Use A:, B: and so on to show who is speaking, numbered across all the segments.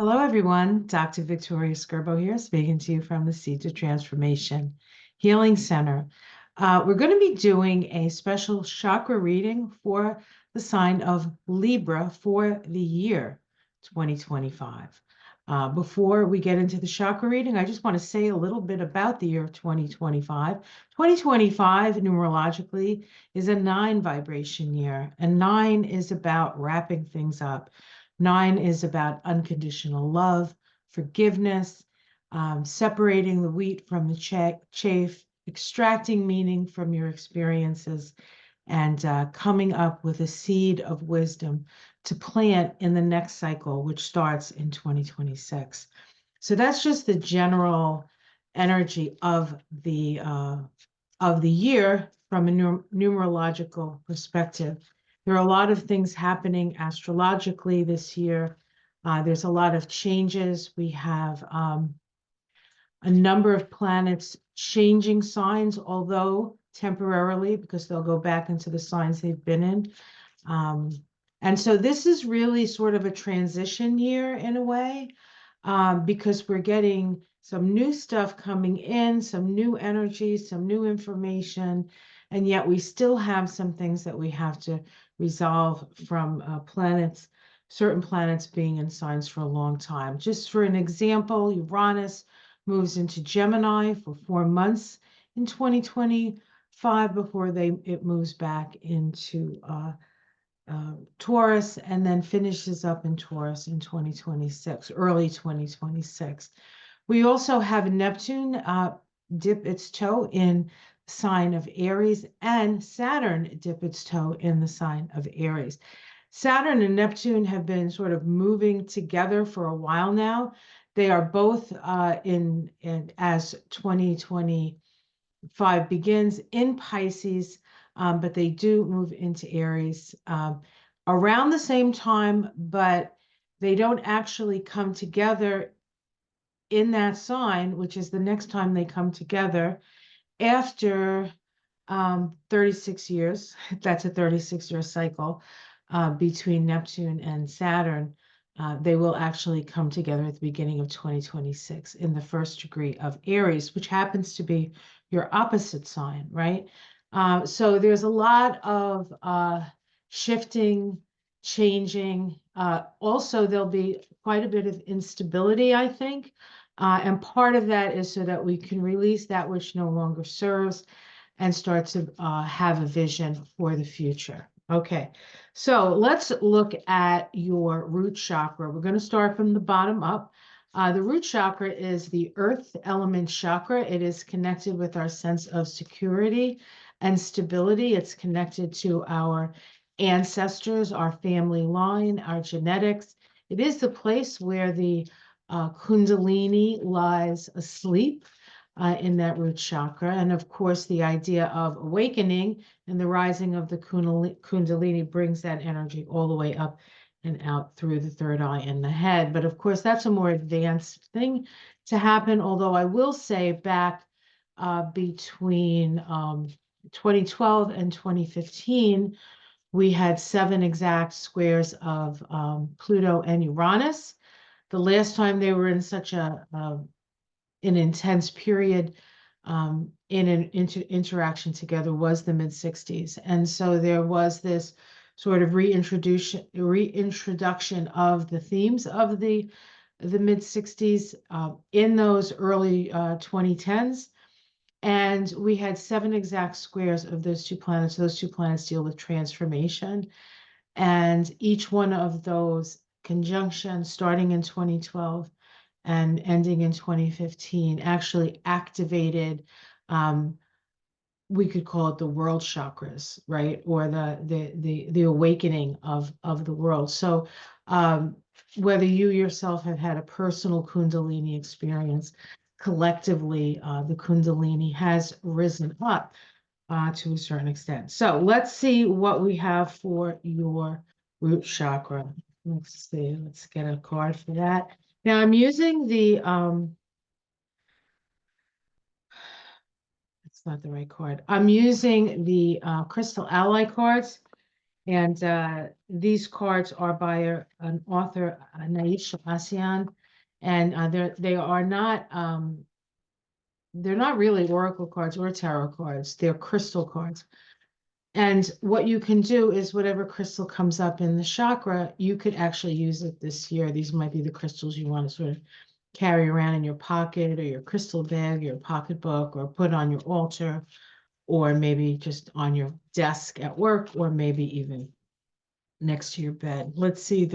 A: Hello, everyone. Dr. Victoria Skirbo here, speaking to you from the Seeds of Transformation Healing Center. We're going to be doing a special chakra reading for the sign of Libra for the year 2025. Before we get into the chakra reading, I just want to say a little bit about the year 2025. 2025, numerologically, is a 9 vibration year, and 9 is about wrapping things up. 9 is about unconditional love, forgiveness, separating the wheat from the chaff, extracting meaning from your experiences, and coming up with a seed of wisdom to plant in the next cycle, which starts in 2026. So that's just the general energy of the year from a numerological perspective. There are a lot of things happening astrologically this year. There's a lot of changes. We have a number of planets changing signs, although temporarily, because they'll go back into the signs they've been in. And so this is really sort of a transition year in a way, because we're getting some new stuff coming in, some new energy, some new information, and yet we still have some things that we have to resolve from certain planets being in signs for a long time. Just for an example, Uranus moves into Gemini for 4 months in 2025 before it moves back into Taurus, and then finishes up in Taurus in 2026, early 2026. We also have Neptune dip its toe in the sign of Aries, and Saturn dip its toe in the sign of Aries. Saturn and Neptune have been sort of moving together for a while now. They are both as 2025 begins in Pisces, but they do move into Aries around the same time, but they don't actually come together in that sign, which is the next time they come together after 36 years. That's a 36-year cycle between Neptune and Saturn. They will actually come together at the beginning of 2026 in the first degree of Aries, which happens to be your opposite sign, right? So there's a lot of shifting, changing. Also, there'll be quite a bit of instability, I think. And part of that is so that we can release that which no longer serves and start to have a vision for the future. Okay, so let's look at your root chakra. We're going to start from the bottom up. The root chakra is the earth element chakra. It is connected with our sense of security and stability. It's connected to our ancestors, our family line, our genetics. It is the place where the Kundalini lies asleep in that root chakra. And of course, the idea of awakening and the rising of the Kundalini brings that energy all the way up and out through the third eye and the head. But of course, that's a more advanced thing to happen. Although I will say back between 2012 and 2015, we had 7 exact squares of Pluto and Uranus. The last time they were in such an intense period in an interaction together was the mid-60s. And so there was this sort of reintroduction of the themes of the mid-60s in those early 2010s. And we had 7 exact squares of those 2 planets. Those 2 planets deal with transformation. And each one of those conjunctions, starting in 2012 and ending in 2015, actually activated, we could call it the world chakras, right? Or the awakening of the world. So whether you yourself have had a personal Kundalini experience, collectively, the Kundalini has risen up to a certain extent. So let's see what we have for your root chakra. Let's see, let's get a card for that. Now I'm using the, it's not the right card. I'm using the Crystal Ally cards, And these cards are by an author, Naish Asian, and they're not really oracle cards or tarot cards. They're crystal cards. And what you can do is whatever crystal comes up in the chakra, you could actually use it this year. These might be the crystals you want to sort of carry around in your pocket or your crystal bag, your pocketbook, or put on your altar, or maybe just on your desk at work, or maybe even next to your bed. Let's see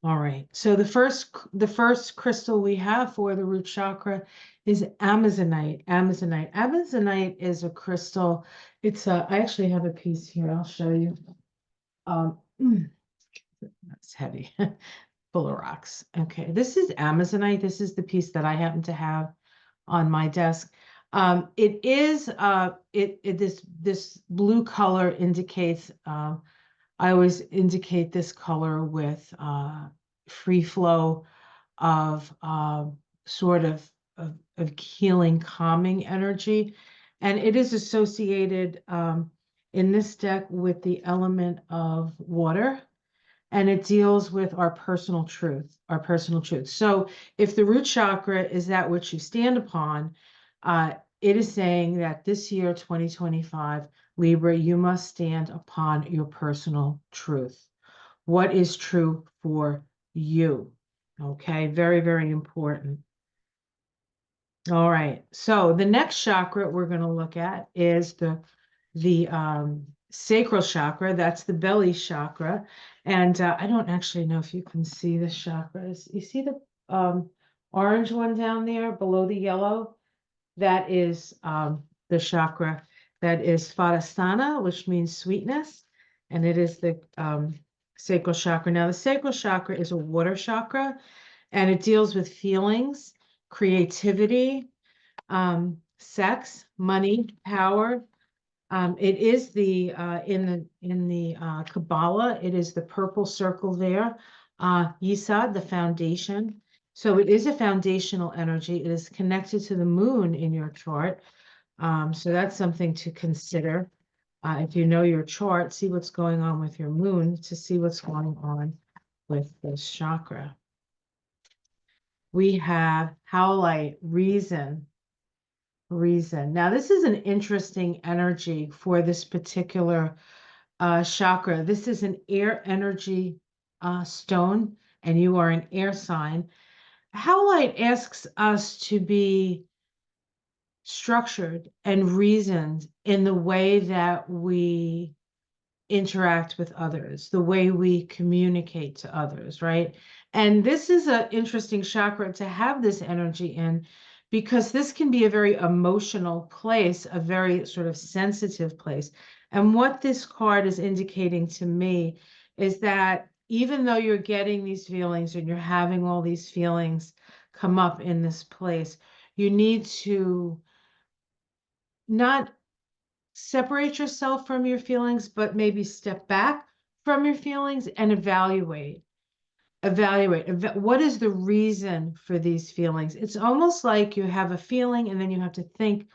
A: all right. So the first crystal we have for the root chakra is Amazonite. Amazonite is a crystal. I actually have a piece here. I'll show you. Um, that's heavy, full of rocks. Okay, this is Amazonite. This is the piece that I happen to have on my desk. It is this blue color indicates I always indicate this color with free flow of sort of healing, calming energy. And it is associated in this deck with the element of water. And it deals with our personal truth, So if the root chakra is that which you stand upon, it is saying that this year, 2025, Libra, you must stand upon your personal truth. What is true for you? Okay, very, very important. All right, so the next chakra we're going to look at is the sacral chakra. That's the belly chakra. And I don't actually know if you can see the chakras. You see the orange one down there below the yellow? That is the chakra that is Svadhisthana, which means sweetness. And it is the sacral chakra. Now, the sacral chakra is a water chakra, and it deals with feelings, creativity, sex, money, power. It is in the Kabbalah, it is the purple circle there. Yesod, the foundation. So it is a foundational energy. It is connected to the moon in your chart. So that's something to consider. If you know your chart, see what's going on with your moon to see what's going on with this chakra. We have Howlite, reason. Now, this is an interesting energy for this particular chakra. This is an air energy stone, and you are an air sign. Howlite asks us to be structured and reasoned in the way that we interact with others, the way we communicate to others, right? And this is an interesting chakra to have this energy in, because this can be a very emotional place, a very sort of sensitive place. And what this card is indicating to me is that even though you're getting these feelings and you're having all these feelings come up in this place, you need to not separate yourself from your feelings, but maybe step back from your feelings and evaluate. What is the reason for these feelings? It's almost like you have a feeling and then you have to think,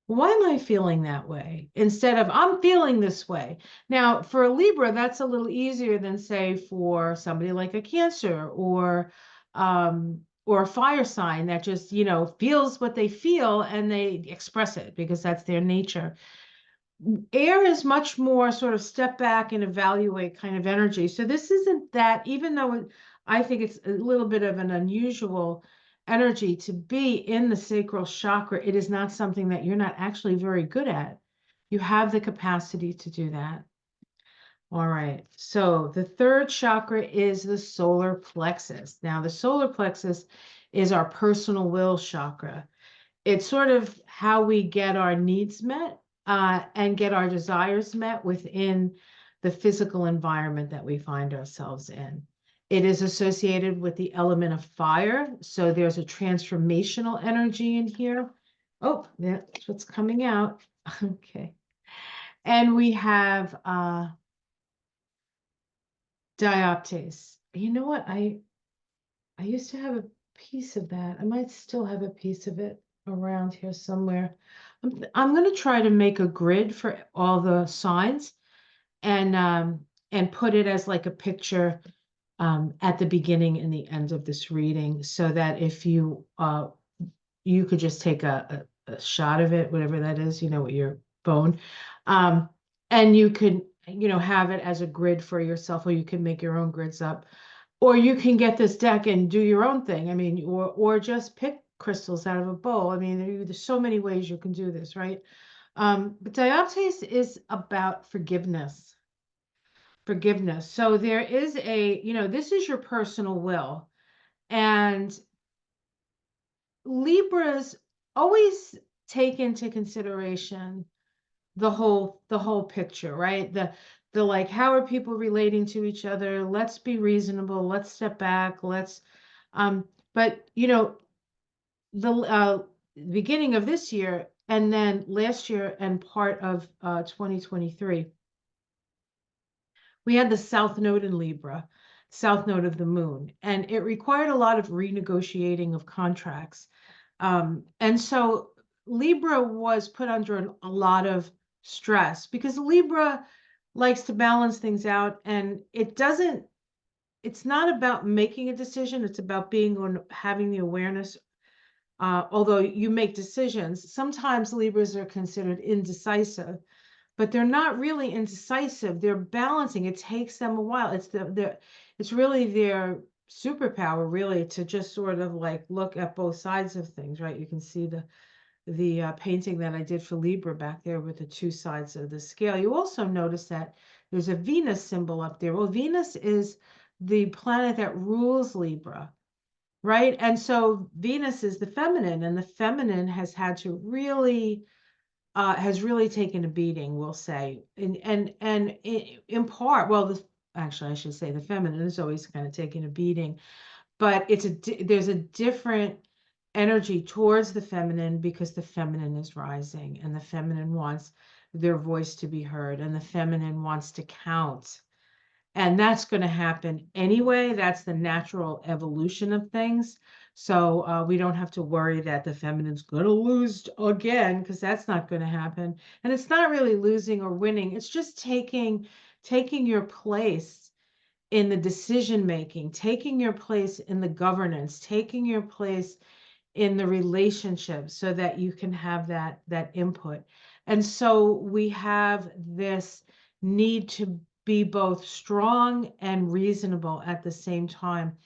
A: why am I feeling that way? Instead of, I'm feeling this way. Now, for a Libra, that's a little easier than, say, for somebody like a Cancer or a fire sign that just, feels what they feel and they express it because that's their nature. Air is much more sort of step back and evaluate kind of energy. So this isn't that, even though I think it's a little bit of an unusual energy to be in the sacral chakra, it is not something that you're not actually very good at. You have the capacity to do that. All right, so the third chakra is the solar plexus. Now, the solar plexus is our personal will chakra. It's sort of how we get our needs met and get our desires met within the physical environment that we find ourselves in. It is associated with the element of fire. So there's a transformational energy in here. Oh, that's what's coming out. Okay. And we have dioptase. You know what? I used to have a piece of that. I might still have a piece of it around here somewhere. I'm going to try to make a grid for all the signs and put it as like a picture at the beginning and the end of this reading, so that if you you could just take a shot of it, whatever that is, with your phone, and you could, have it as a grid for yourself, or you can make your own grids up, or you can get this deck and do your own thing. I mean, or just pick crystals out of a bowl. I mean, there's so many ways you can do this, right? But dioptase is about forgiveness. Forgiveness. So there is this is your personal will. And Libras always take into consideration the whole picture, right? The like, how are people relating to each other? Let's be reasonable. Let's step back. But the beginning of this year, and then last year and part of 2023, we had the South Node in Libra, South Node of the Moon, and it required a lot of renegotiating of contracts. And so Libra was put under a lot of stress, because Libra likes to balance things out, and it's not about making a decision, it's about having the awareness. Although you make decisions, sometimes Libras are considered indecisive, but they're not really indecisive. They're balancing. It takes them a while. It's really their superpower, really, to just sort of like look at both sides of things, right? You can see the painting that I did for Libra back there with the two sides of the scale. You also notice that there's a Venus symbol up there. Well, Venus is the planet that rules Libra, right? And so Venus is the feminine, and the feminine has had to really has really taken a beating, we'll say, and in part, well, actually, I should say the feminine is always kind of taking a beating, but there's a different energy towards the feminine, because the feminine is rising, and the feminine wants their voice to be heard, and the feminine wants to count. And that's going to happen anyway. That's the natural evolution of things. So we don't have to worry that the feminine's going to lose again, because that's not going to happen. And it's not really losing or winning. It's just taking your place in the decision making, taking your place in the governance, taking your place in the relationship, so that you can have that input. And so we have this need to be both strong and reasonable at the same time.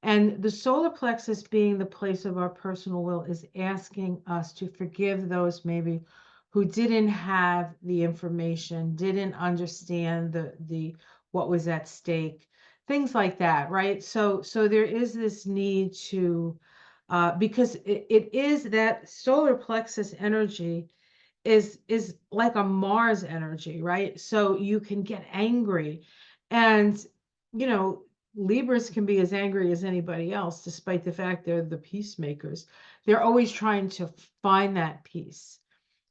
A: And the solar plexus, being the place of our personal will, is asking us to forgive those maybe who didn't have the information, didn't understand the what was at stake, things like that, right? So there is this need to because it is that solar plexus energy is like a Mars energy, right? So you can get angry, and you know Libras can be as angry as anybody else, despite the fact they're the peacemakers. They're always trying to find that peace.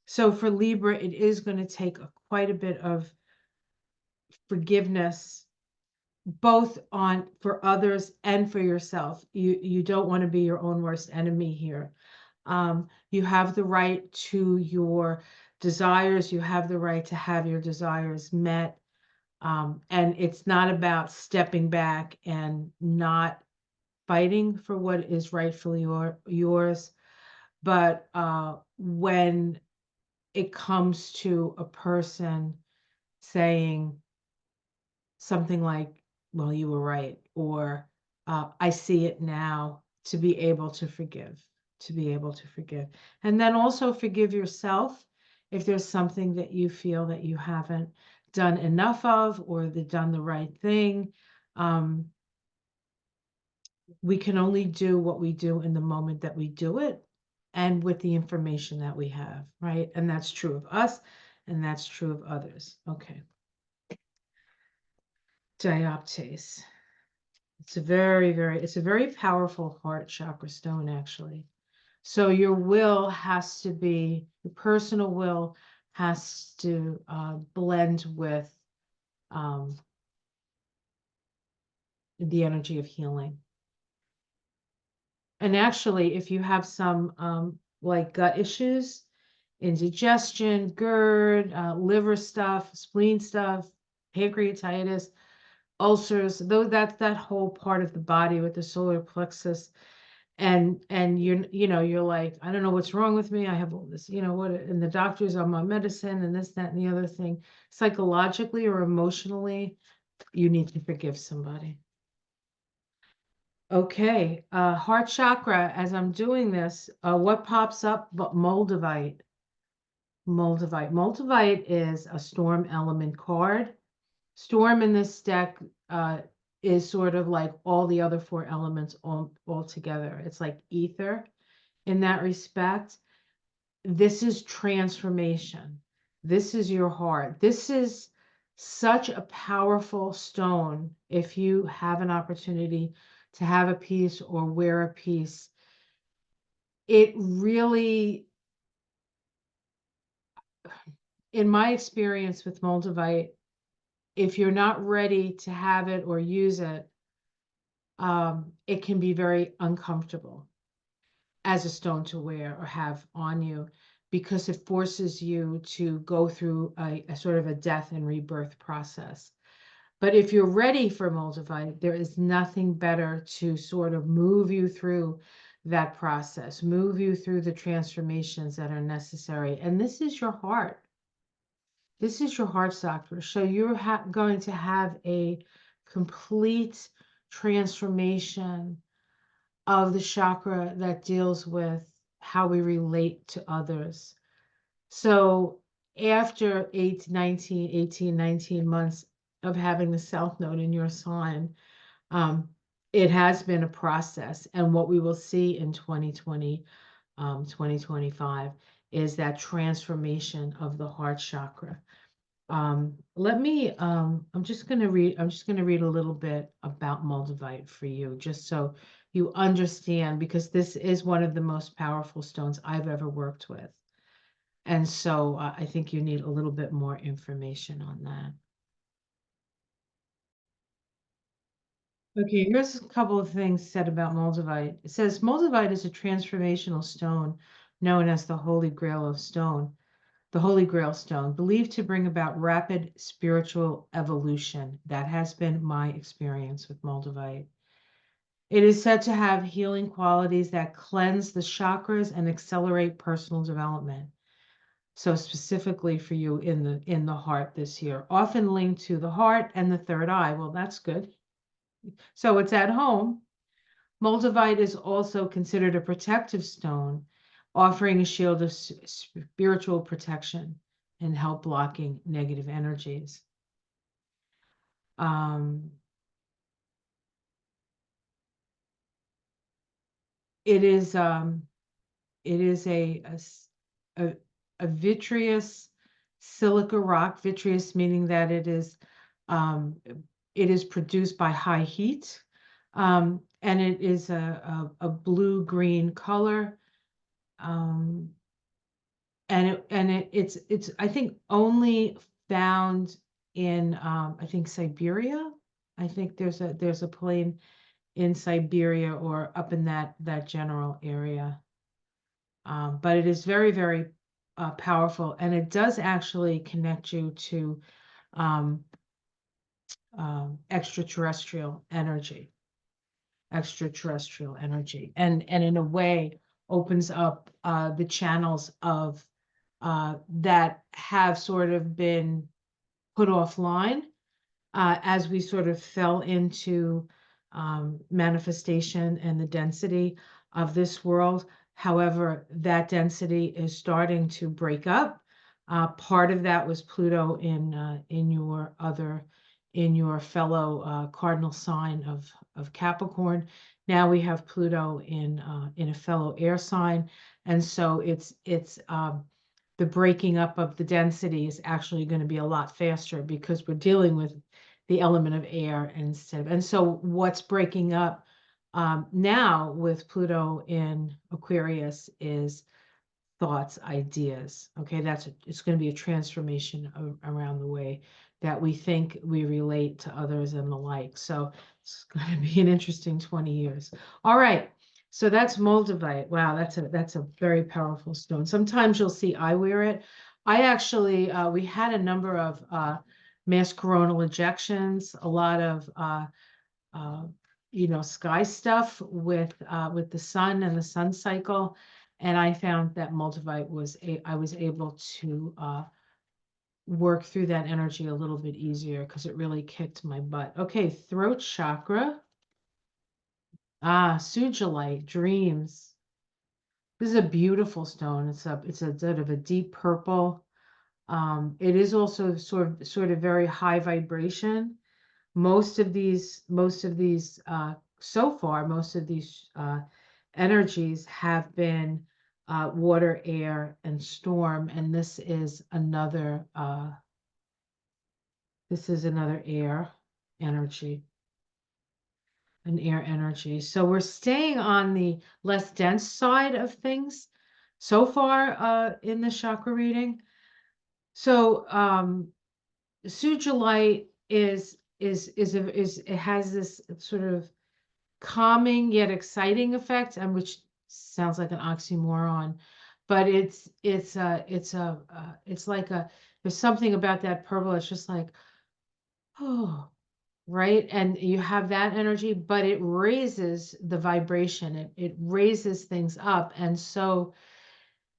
A: So for Libra, it is going to take quite a bit of forgiveness, both for others and for yourself. You don't want to be your own worst enemy here. You have the right to your desires. You have the right to have your desires met. And it's not about stepping back and not fighting for what is rightfully yours. But when it comes to a person saying something like, well, you were right, or I see it now, to be able to forgive, to be able to forgive. And then also forgive yourself if there's something that you feel that you haven't done enough of, or done the right thing. We can only do what we do in the moment that we do it, and with the information that we have, right? And that's true of us, and that's true of others. Okay. Dioptase. It's a very powerful heart chakra stone, actually. So your personal will has to blend with the energy of healing. And actually, if you have some like gut issues, indigestion, GERD, liver stuff, spleen stuff, pancreatitis, ulcers, though that's that whole part of the body with the solar plexus. And you're like, I don't know what's wrong with me. I have all this, what, and the doctor's on my medicine and this, that, and the other thing. Psychologically or emotionally, you need to forgive somebody. Okay, heart chakra, as I'm doing this, what pops up but Moldavite? Moldavite is a storm element card. Storm in this deck is sort of like all the other four elements all together. It's like ether in that respect. This is transformation. This is your heart. This is such a powerful stone. If you have an opportunity to have a piece or wear a piece, it really, in my experience with Moldavite, if you're not ready to have it or use it, it can be very uncomfortable as a stone to wear or have on you, because it forces you to go through a sort of a death and rebirth process. But if you're ready for Moldavite, there is nothing better to sort of move you through that process, move you through the transformations that are necessary. And this is your heart. This is your heart chakra. So you're going to have a complete transformation of the chakra that deals with how we relate to others. So after 19 months of having the South Node in your sign, it has been a process. And what we will see in 2020, 2025 is that transformation of the heart chakra. I'm just going to read a little bit about Moldavite for you, just so you understand, because this is one of the most powerful stones I've ever worked with. And so I think you need a little bit more information on that. Okay, here's a couple of things said about Moldavite. It says Moldavite is a transformational stone known as the Holy Grail of Stone. The Holy Grail stone, believed to bring about rapid spiritual evolution. That has been my experience with Moldavite. It is said to have healing qualities that cleanse the chakras and accelerate personal development. So specifically for you in the heart this year, often linked to the heart and the third eye. Well, that's good. So it's at home. Moldavite is also considered a protective stone, offering a shield of spiritual protection and help blocking negative energies. It is a vitreous silica rock, vitreous meaning that it is produced by high heat, and it is a blue-green color. It's I think only found in I think Siberia. I think there's a plain in Siberia or up in that general area. But it is very, very powerful, and it does actually connect you to extraterrestrial energy, and in a way opens up the channels of that have sort of been put offline as we sort of fell into manifestation and the density of this world. However, that density is starting to break up. Part of that was Pluto in your fellow cardinal sign of Capricorn. Now we have Pluto in a fellow air sign, and so it's the breaking up of the density is actually going to be a lot faster because we're dealing with the element of air and so what's breaking up now with Pluto in Aquarius is thoughts, ideas. Okay, it's going to be a transformation around the way that we think, we relate to others and the like. So it's going to be an interesting 20 years. All right. So that's Moldavite. Wow, that's a very powerful stone. Sometimes you'll see I wear it. I actually we had a number of mass coronal ejections, a lot of sky stuff with the sun and the sun cycle. And I found that multivite I was able to work through that energy a little bit easier because it really kicked my butt. Okay, throat chakra. Sujilite, dreams. This is a beautiful stone. It's a sort of a deep purple. It is also sort of very high vibration. Most of these so far, most of these energies have been water, air, and storm, and this is another air energy, an air energy. So we're staying on the less dense side of things so far in the chakra reading. So Sujilite it has this sort of calming yet exciting effect, and which sounds like an oxymoron, but it's like there's something about that purple. It's just like, oh, right. And you have that energy, but it raises the vibration. It raises things up, and so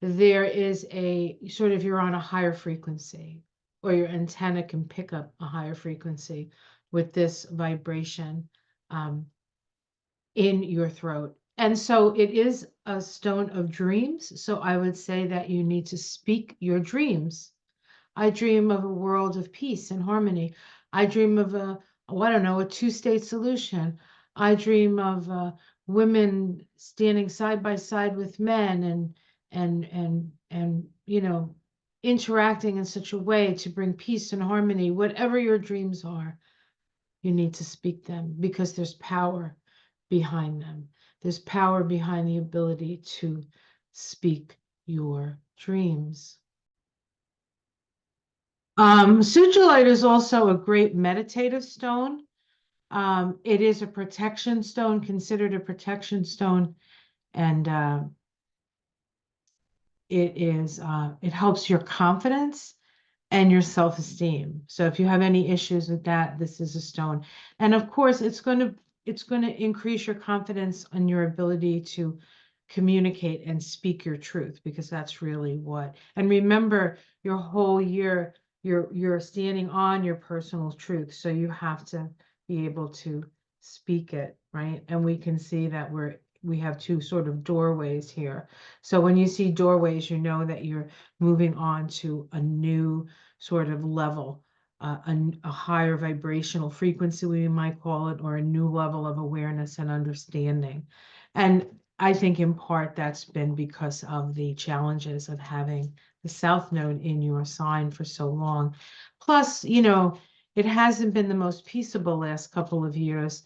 A: there is a sort of, you're on a higher frequency, or your antenna can pick up a higher frequency with this vibration in your throat. And so it is a stone of dreams. So I would say that you need to speak your dreams. I dream of a world of peace and harmony. I dream of I don't know, a two-state solution. I dream of women standing side by side with men and interacting in such a way to bring peace and harmony. Whatever your dreams are, you need to speak them because there's power behind them. There's power behind the ability to speak your dreams. Sujilite is also a great meditative stone. It is a protection stone, considered a protection stone, and it helps your confidence and your self-esteem. So if you have any issues with that, this is a stone. And of course, it's going to increase your confidence and your ability to communicate and speak your truth, because that's really what. And remember, your whole year, you're standing on your personal truth, so you have to be able to speak it, right? And we can see that we have two sort of doorways here. So when you see doorways, you know that you're moving on to a new sort of level, a higher vibrational frequency, we might call it, or a new level of awareness and understanding. And I think in part that's been because of the challenges of having the South Node in your sign for so long. Plus, it hasn't been the most peaceable last couple of years,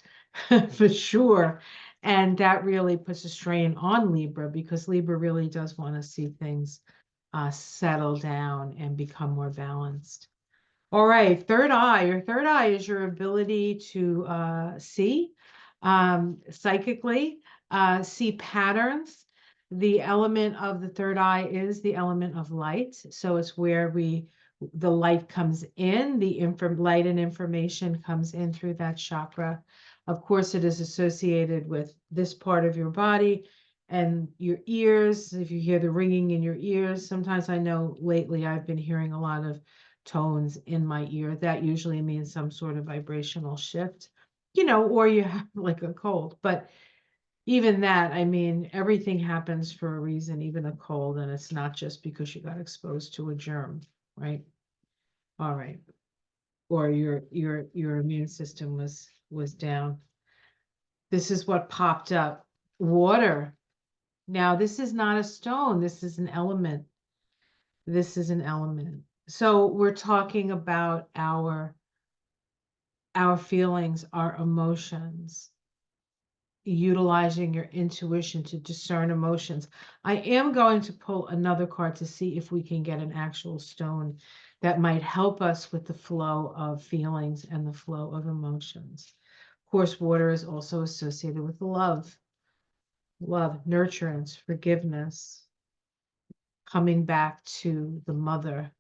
A: for sure. And that really puts a strain on Libra, because Libra really does want to see things settle down and become more balanced. All right, third eye. Your third eye is your ability to see psychically, see patterns. The element of the third eye is the element of light. So it's where the light comes in, the light and information comes in through that chakra. Of course, it is associated with this part of your body and your ears. If you hear the ringing in your ears, sometimes, I know lately I've been hearing a lot of tones in my ear. That usually means some sort of vibrational shift, or you have like a cold. But even that, I mean, everything happens for a reason, even a cold, and it's not just because you got exposed to a germ, right? All right. Or your immune system was down. This is what popped up. Water. Now, this is not a stone, this is an element. This is an element. So we're talking about our feelings, our emotions, utilizing your intuition to discern emotions. I am going to pull another card to see if we can get an actual stone that might help us with the flow of feelings and the flow of emotions. Of course, water is also associated with love, nurturance, forgiveness, coming back to the mother.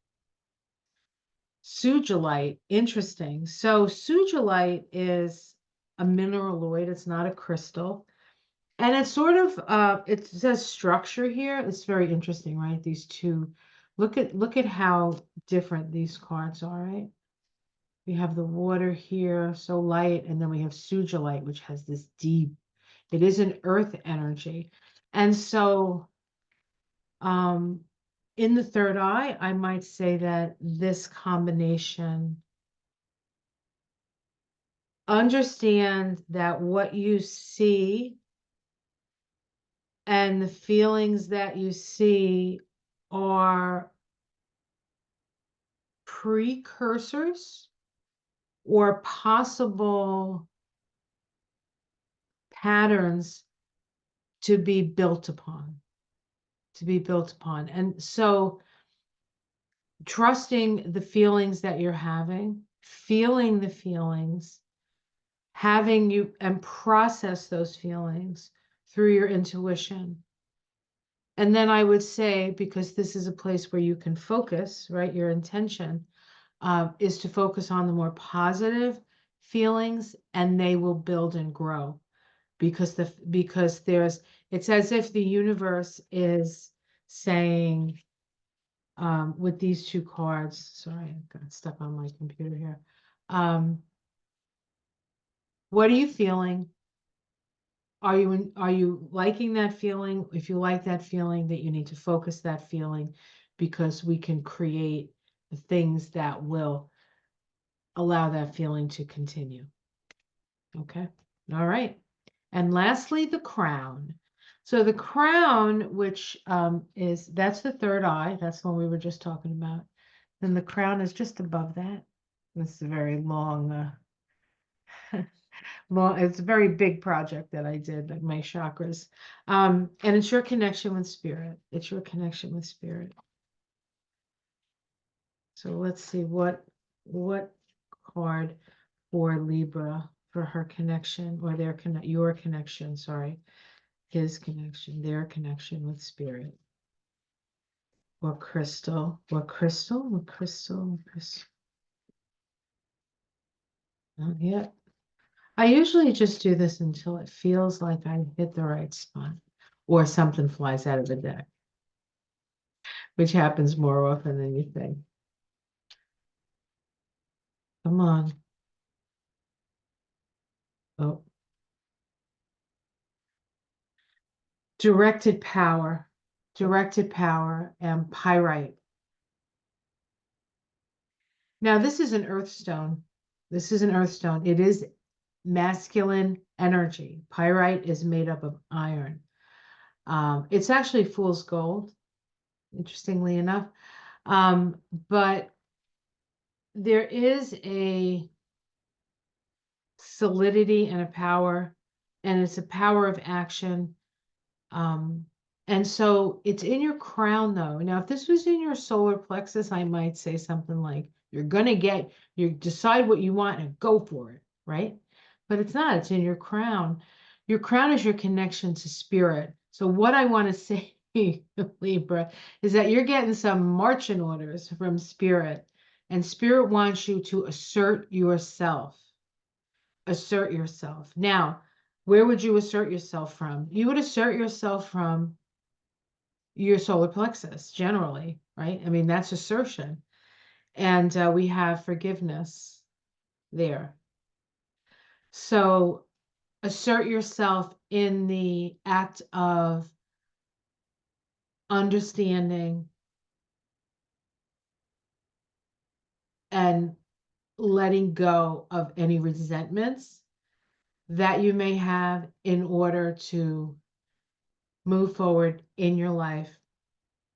A: Sugilite, interesting. So sugilite is a mineraloid. It's not a crystal. And it's sort of it says structure here. It's very interesting, right? These two. Look at how different these cards are, right? We have the water here, so light, and then we have sugilite, which has this deep, it is an earth energy. And so in the third eye, I might say that this combination, understand that what you see and the feelings that you see are precursors or possible patterns to be built upon, And so trusting the feelings that you're having, feeling the feelings, having you and process those feelings through your intuition. And then I would say, because this is a place where you can focus, right? Your intention is to focus on the more positive feelings, and they will build and grow because there's, it's as if the universe is saying, with these two cards, sorry, I got stuck on my computer here. What are you feeling? Are you liking that feeling? If you like that feeling, that you need to focus that feeling, because we can create the things that will allow that feeling to continue. Okay. All right. And lastly, the crown. So the crown, which that's the third eye. That's the one we were just talking about. Then the crown is just above that. This is a very long, it's a very big project that I did, like my chakras. And it's your connection with spirit. It's your connection with spirit. So let's see what card for Libra for her connection, or your connection, sorry, his connection, their connection with spirit. What crystal? What crystal? What crystal? What crystal? Not yet. I usually just do this until it feels like I hit the right spot, or something flies out of the deck, which happens more often than you think. Come on. Oh. Directed power. Directed power and pyrite. Now, this is an earth stone. This is an earth stone. It is masculine energy. Pyrite is made up of iron. It's actually fool's gold, interestingly enough. But there is a solidity and a power, and it's a power of action. And so it's in your crown, though. Now, if this was in your solar plexus, I might say something like, you decide what you want and go for it, right? But it's not, it's in your crown. Your crown is your connection to spirit. So what I want to say, Libra, is that you're getting some marching orders from spirit, and spirit wants you to assert yourself. Assert yourself. Now, where would you assert yourself from? You would assert yourself from your solar plexus generally, right? I mean, that's assertion. And we have forgiveness there. So assert yourself in the act of understanding and letting go of any resentments that you may have, in order to move forward in your life,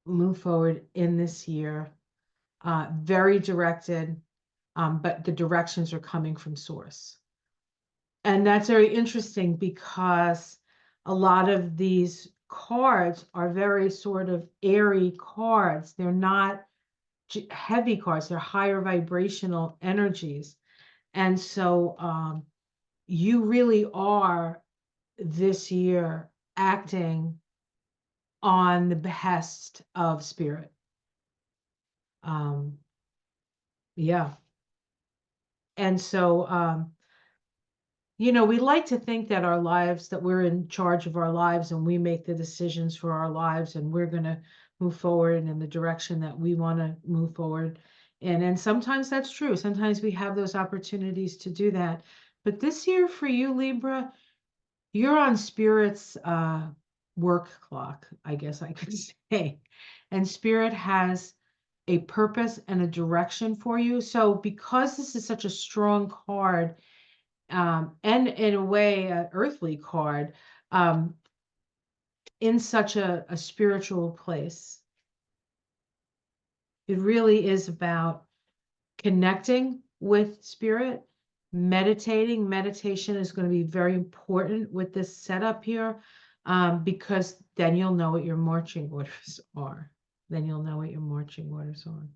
A: move forward in this year. Very directed, but the directions are coming from source. And that's very interesting, because a lot of these cards are very sort of airy cards. They're not heavy cards, they're higher vibrational energies. And so you really are this year acting on the behest of spirit. Yeah. And so, we like to think that our lives, that we're in charge of our lives and we make the decisions for our lives and we're going to move forward in the direction that we want to move forward. And sometimes that's true. Sometimes we have those opportunities to do that. But this year for you, Libra, you're on Spirit's work clock, I guess I could say. And Spirit has a purpose and a direction for you. So because this is such a strong card, and in a way, an earthly card, um, in such a spiritual place, it really is about connecting with Spirit, meditating. Meditation is going to be very important with this setup here, because then you'll know what your marching orders are. Then you'll know what your marching orders are.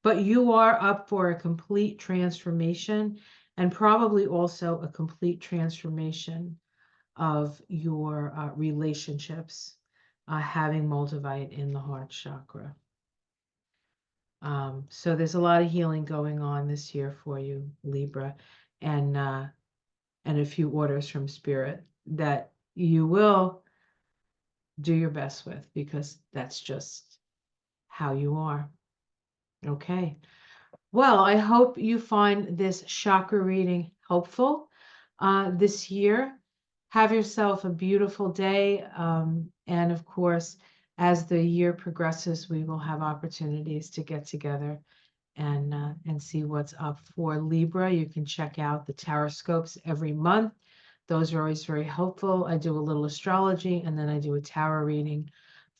A: But you are up for a complete transformation, and probably also a complete transformation of your relationships, having Moldavite in the heart chakra. So there's a lot of healing going on this year for you, Libra, and a few orders from Spirit that you will do your best with, because that's just how you are. Okay. Well, I hope you find this chakra reading helpful this year. Have yourself a beautiful day. And of course, as the year progresses, we will have opportunities to get together and see what's up for Libra. You can check out the Taroscopes every month. Those are always very helpful. I do a little astrology, and then I do a tarot reading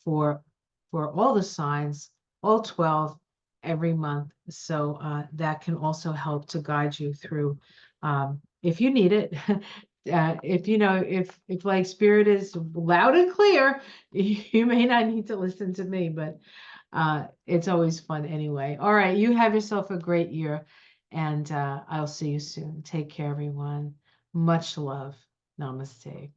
A: for all the signs, all 12 every month. So that can also help to guide you through, if you need it. If like Spirit is loud and clear, you may not need to listen to me, but it's always fun anyway. All right, you have yourself a great year, and I'll see you soon. Take care, everyone. Much love. Namaste.